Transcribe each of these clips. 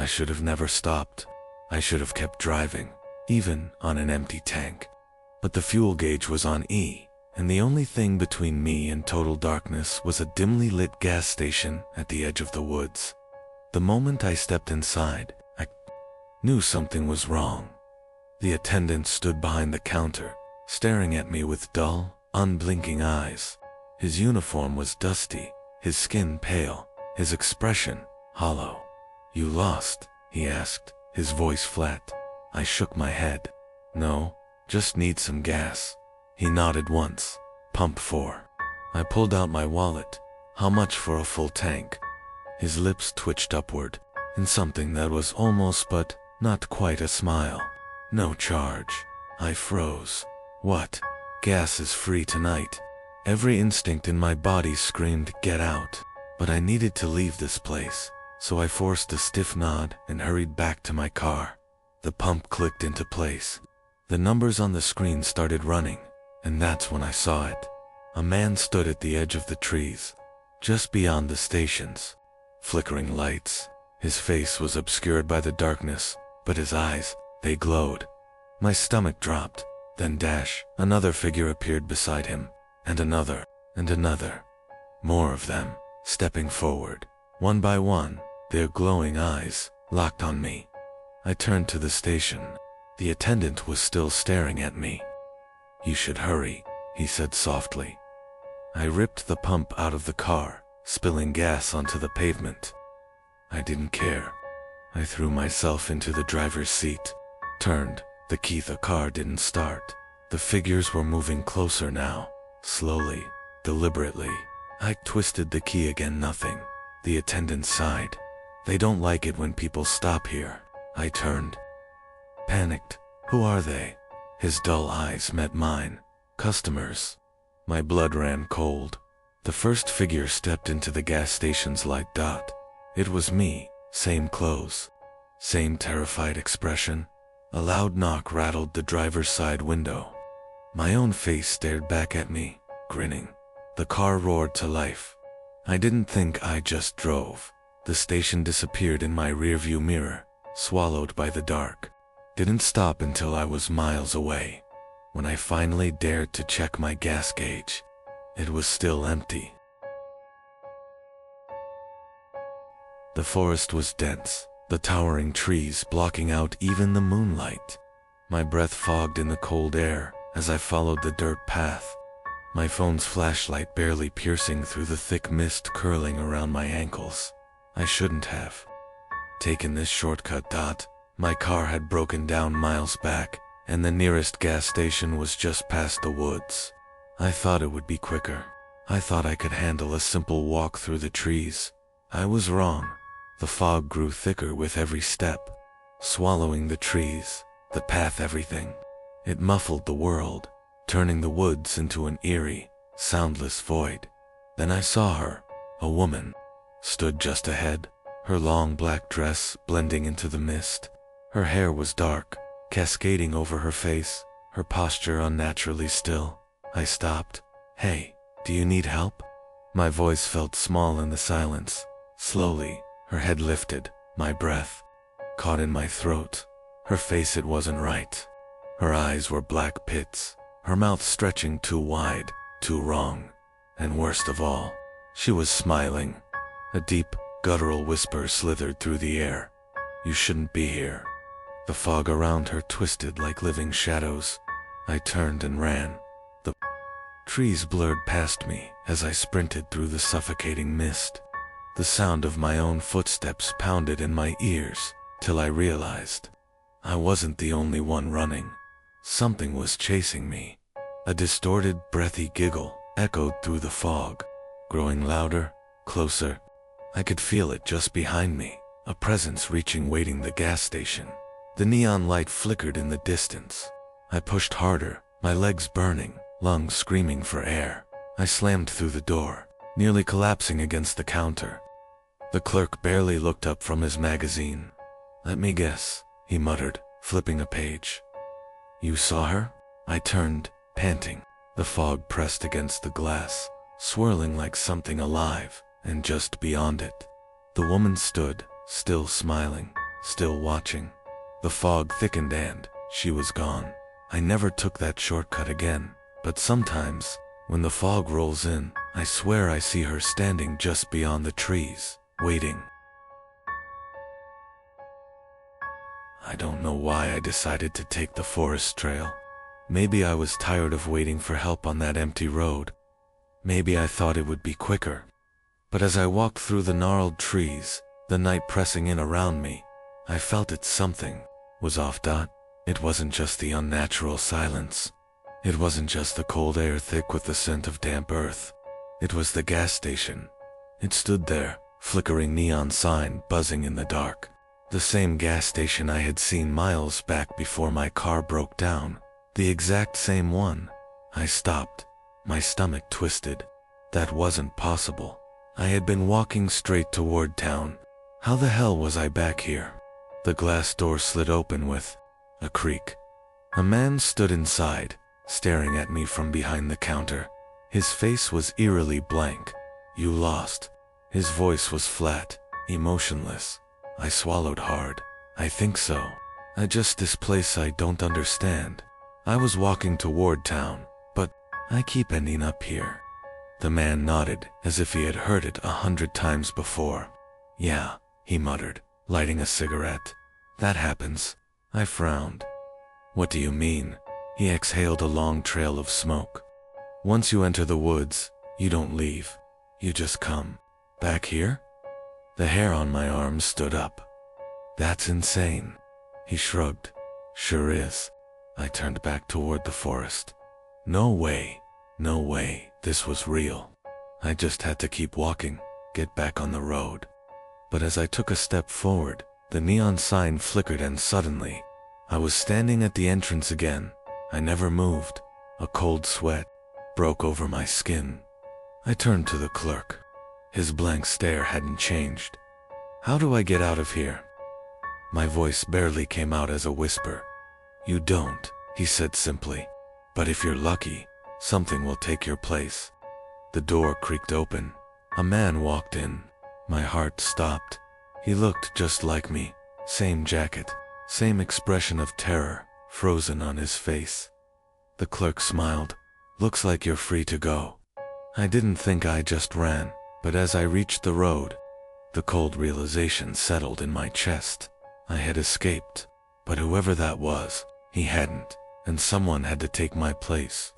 I should have never stopped. I should have kept driving, even on an empty tank. But the fuel gauge was on E, and the only thing between me and total darkness was a dimly lit gas station at the edge of the woods. The moment I stepped inside, I knew something was wrong. The attendant stood behind the counter, staring at me with dull, unblinking eyes. His uniform was dusty, his skin pale, his expression hollow. "You lost?" he asked, his voice flat. I shook my head. "No, just need some gas." He nodded once. "Pump 4. I pulled out my wallet. "How much for a full tank?" His lips twitched upward, in something that was almost but not quite a smile. "No charge." I froze. "What? Gas is free tonight." Every instinct in my body screamed, "Get out." But I needed to leave this place, so I forced a stiff nod and hurried back to my car. The pump clicked into place. The numbers on the screen started running, and that's when I saw it. A man stood at the edge of the trees, just beyond the stations. Flickering lights. His face was obscured by the darkness, but his eyes, they glowed. My stomach dropped. Then another figure appeared beside him, and another, and another. More of them, stepping forward. One by one, their glowing eyes locked on me. I turned to the station. The attendant was still staring at me. "You should hurry," he said softly. I ripped the pump out of the car, spilling gas onto the pavement. I didn't care. I threw myself into the driver's seat, turned. The car didn't start. The figures were moving closer now, slowly, deliberately. I twisted the key again, nothing. The attendant sighed. "They don't like it when people stop here." I turned. Panicked. "Who are they?" His dull eyes met mine. "Customers." My blood ran cold. The first figure stepped into the gas station's light dot. It was me, same clothes, same terrified expression. A loud knock rattled the driver's side window. My own face stared back at me, grinning. The car roared to life. I didn't think I just drove. The station disappeared in my rearview mirror, swallowed by the dark. Didn't stop until I was miles away. When I finally dared to check my gas gauge, it was still empty. The forest was dense, the towering trees blocking out even the moonlight. My breath fogged in the cold air as I followed the dirt path, my phone's flashlight barely piercing through the thick mist curling around my ankles. I shouldn't have taken this shortcut. My car had broken down miles back, and the nearest gas station was just past the woods. I thought it would be quicker. I thought I could handle a simple walk through the trees. I was wrong. The fog grew thicker with every step, swallowing the trees, the path, everything. It muffled the world, turning the woods into an eerie, soundless void. Then I saw her, a woman, stood just ahead, her long black dress blending into the mist. Her hair was dark, cascading over her face, her posture unnaturally still. I stopped. "Hey, do you need help?" My voice felt small in the silence. Slowly, her head lifted, my breath caught in my throat. Her face, it wasn't right. Her eyes were black pits, her mouth stretching too wide, too wrong. And worst of all, she was smiling. A deep, guttural whisper slithered through the air. "You shouldn't be here." The fog around her twisted like living shadows. I turned and ran. The trees blurred past me as I sprinted through the suffocating mist. The sound of my own footsteps pounded in my ears till I realized I wasn't the only one running. Something was chasing me. A distorted, breathy giggle echoed through the fog, growing louder, closer. I could feel it just behind me, a presence reaching, waiting the gas station. The neon light flickered in the distance. I pushed harder, my legs burning, lungs screaming for air. I slammed through the door, nearly collapsing against the counter. The clerk barely looked up from his magazine. "Let me guess," he muttered, flipping a page. "You saw her?" I turned, panting. The fog pressed against the glass, swirling like something alive, and just beyond it, the woman stood, still smiling, still watching. The fog thickened and she was gone. I never took that shortcut again, but sometimes, when the fog rolls in, I swear I see her standing just beyond the trees, waiting. I don't know why I decided to take the forest trail. Maybe I was tired of waiting for help on that empty road. Maybe I thought it would be quicker. But as I walked through the gnarled trees, the night pressing in around me, I felt that something was off. It wasn't just the unnatural silence. It wasn't just the cold air thick with the scent of damp earth. It was the gas station. It stood there, flickering neon sign buzzing in the dark. The same gas station I had seen miles back before my car broke down. The exact same one. I stopped. My stomach twisted. That wasn't possible. I had been walking straight toward town. How the hell was I back here? The glass door slid open with a creak. A man stood inside, staring at me from behind the counter. His face was eerily blank. "You lost." His voice was flat, emotionless. I swallowed hard. "I think so. This place I don't understand. I was walking toward town, but I keep ending up here." The man nodded, as if he had heard it 100 times before. "Yeah," he muttered, lighting a cigarette. "That happens." I frowned. "What do you mean?" He exhaled a long trail of smoke. "Once you enter the woods, you don't leave. You just come. Back here?" The hair on my arm stood up. "That's insane." He shrugged. "Sure is." I turned back toward the forest. No way. No way. This was real. I just had to keep walking, get back on the road. But as I took a step forward, the neon sign flickered and suddenly, I was standing at the entrance again. I never moved. A cold sweat broke over my skin. I turned to the clerk. His blank stare hadn't changed. "How do I get out of here?" My voice barely came out as a whisper. "You don't," he said simply. "But if you're lucky, something will take your place." The door creaked open. A man walked in. My heart stopped. He looked just like me. Same jacket, same expression of terror, frozen on his face. The clerk smiled. "Looks like you're free to go." I didn't think I just ran, but as I reached the road, the cold realization settled in my chest. I had escaped, but whoever that was, he hadn't, and someone had to take my place.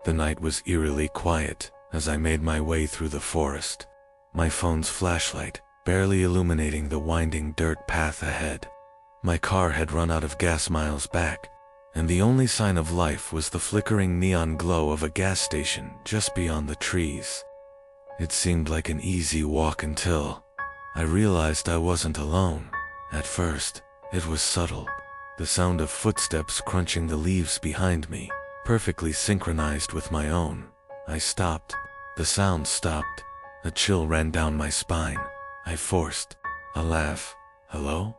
The night was eerily quiet as I made my way through the forest, my phone's flashlight barely illuminating the winding dirt path ahead. My car had run out of gas miles back, and the only sign of life was the flickering neon glow of a gas station just beyond the trees. It seemed like an easy walk until I realized I wasn't alone. At first, it was subtle, the sound of footsteps crunching the leaves behind me, perfectly synchronized with my own. I stopped. The sound stopped. A chill ran down my spine. I forced a laugh. "Hello?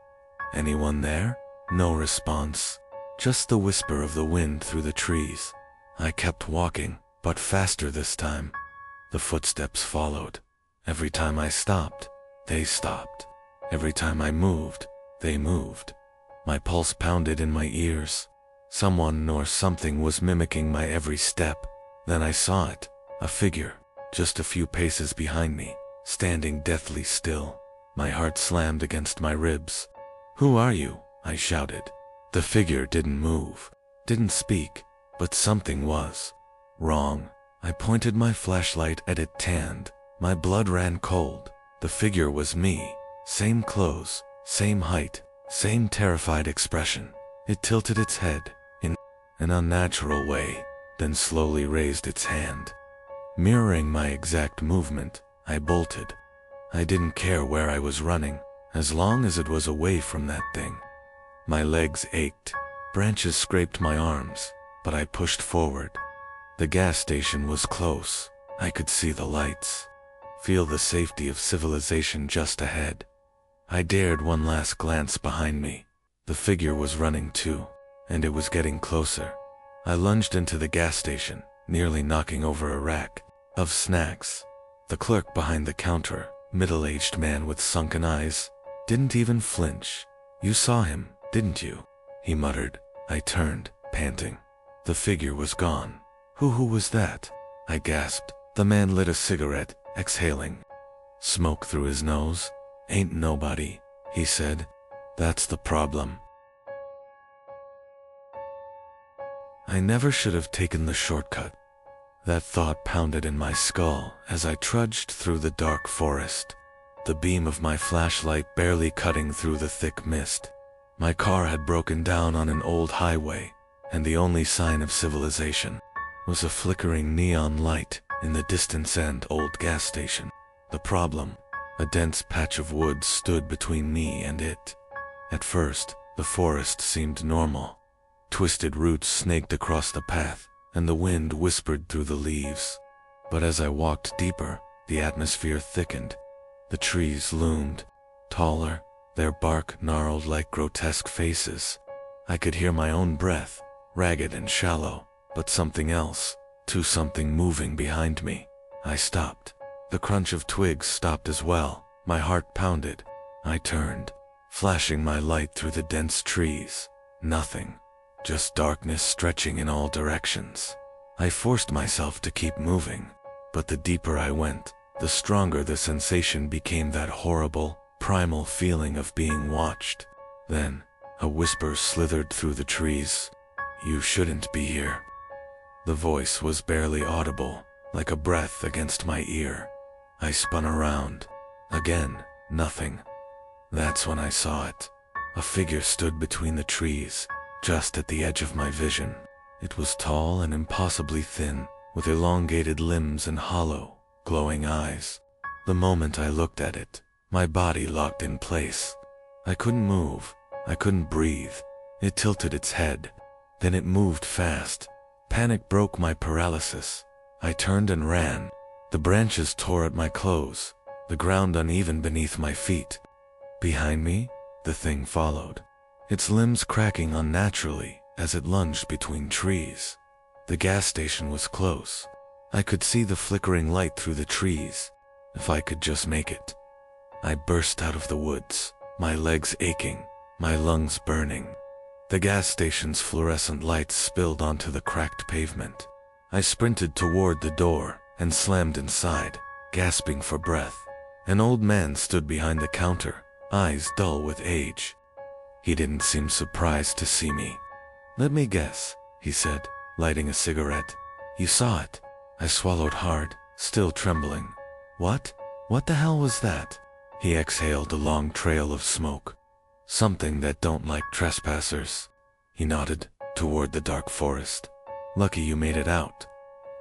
Anyone there?" No response. Just the whisper of the wind through the trees. I kept walking, but faster this time. The footsteps followed. Every time I stopped, they stopped. Every time I moved, they moved. My pulse pounded in my ears. Someone or something was mimicking my every step. Then I saw it, a figure, just a few paces behind me, standing deathly still. My heart slammed against my ribs. "Who are you?" I shouted. The figure didn't move, didn't speak, but something was wrong. I pointed my flashlight at it, tanned. My blood ran cold. The figure was me. Same clothes, same height, same terrified expression. It tilted its head in an unnatural way, then slowly raised its hand. Mirroring my exact movement, I bolted. I didn't care where I was running, as long as it was away from that thing. My legs ached. Branches scraped my arms, but I pushed forward. The gas station was close. I could see the lights, feel the safety of civilization just ahead. I dared one last glance behind me. The figure was running too, and it was getting closer. I lunged into the gas station, nearly knocking over a rack of snacks. The clerk behind the counter middle-aged man with sunken eyes, didn't even flinch. "You saw him, didn't you?" he muttered. I turned, panting. The figure was gone. Who was that?" I gasped. The man lit a cigarette, exhaling smoke through his nose. "Ain't nobody," he said. "That's the problem." I never should have taken the shortcut. That thought pounded in my skull as I trudged through the dark forest, the beam of my flashlight barely cutting through the thick mist. My car had broken down on an old highway, and the only sign of civilization was a flickering neon light in the distance and old gas station. The problem: a dense patch of woods stood between me and it. At first, the forest seemed normal. Twisted roots snaked across the path, and the wind whispered through the leaves. But as I walked deeper, the atmosphere thickened. The trees loomed, taller, their bark gnarled like grotesque faces. I could hear my own breath, ragged and shallow, but something else, something moving behind me. I stopped. The crunch of twigs stopped as well. My heart pounded. I turned, flashing my light through the dense trees. Nothing. Just darkness stretching in all directions. I forced myself to keep moving, but the deeper I went, the stronger the sensation became, that horrible, primal feeling of being watched. Then, a whisper slithered through the trees. "You shouldn't be here." The voice was barely audible, like a breath against my ear. I spun around. Again, nothing. That's when I saw it. A figure stood between the trees, just at the edge of my vision. It was tall and impossibly thin, with elongated limbs and hollow, glowing eyes. The moment I looked at it, my body locked in place. I couldn't move. I couldn't breathe. It tilted its head. Then it moved fast. Panic broke my paralysis. I turned and ran. The branches tore at my clothes, the ground uneven beneath my feet. Behind me, the thing followed, its limbs cracking unnaturally as it lunged between trees. The gas station was close. I could see the flickering light through the trees. If I could just make it. I burst out of the woods, my legs aching, my lungs burning. The gas station's fluorescent lights spilled onto the cracked pavement. I sprinted toward the door and slammed inside, gasping for breath. An old man stood behind the counter, eyes dull with age. He didn't seem surprised to see me. "Let me guess," he said, lighting a cigarette. "You saw it." I swallowed hard, still trembling. "What? What the hell was that?" He exhaled a long trail of smoke. "Something that don't like trespassers." He nodded toward the dark forest. "Lucky you made it out."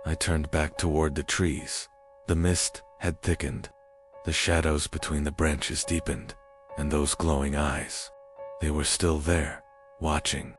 I turned back toward the trees. The mist had thickened. The shadows between the branches deepened, and those glowing eyes, they were still there, watching.